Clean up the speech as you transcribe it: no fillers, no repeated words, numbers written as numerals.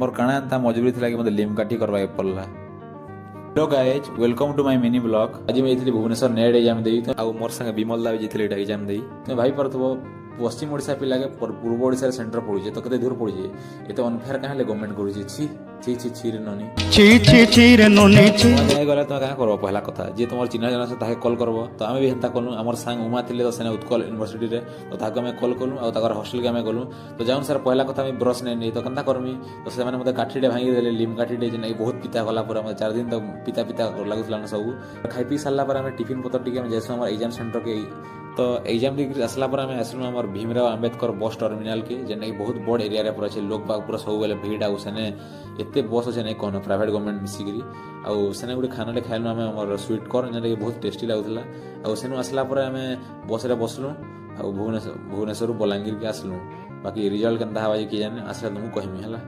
मोर काना एंता मजबूरी थिला कि मते लिमका टी करबा पड़ला। Hello guys, welcome to my mini blog. आज मैं एथली भुवनेश्वर नेट एग्जाम देई आ मोर संगे विमल दा जेथले एग्जाम देई तो भाई परथबो पश्चिम ओडिशा पिला के पूर्व ओडिशा सेंटर पड़ुजे तो कते दूर पड़ुजे ए तो अनफेयर काहे गवर्नमेंट करूजे। छी छी छी छी रे ननी छी रे ननी छी जाय गला तो काहे करबो। पहला कथा जे तुमर चिन्हा जना से ताके कॉल करबो तो आमे भी हेंता कलु। हमर संग उमा थिले तो सेना उत्कल यूनिवर्सिटी रे तो ताके मैं कॉल कलु आ ताकर हॉस्टल के मैं गलु तो जाउन सर पहला कथा मैं ब्रश नै तो कंता करमी तो से माने मते काठीडे भांगी देले लिम काठीडे जे नै बहुत पिता गला पूरा मते 4 दिन तक पिता पिता लागुतला न सब खाइ पी साला पर हमें टिफिन पतर टिके हम जैसे हमर एग्जाम सेंटर के तो एग्जाम दी आसला पर हमें आसलु हमर भीमराव अंबेडकर बस टर्मिनल के जेना बहुत बड़ एरिया रे पूरा छै लोग बाग पूरा सब बेले भीड़ आ सेने एते बस छै नै कोनो प्राइवेट गवर्नमेंट मिसिकरी आ सेने गुडी खाना ले खाइलु हमें हमर स्वीट कॉर्न जेना बहुत टेस्टी लागुतला आ सेनु आसला पर हमें बस रे बसलु आ भुवनेश्वर बलांगीर के आसलु। बाकी रिजल्ट केनता हवा जे कि जाने आसला तुमको कहमी हला।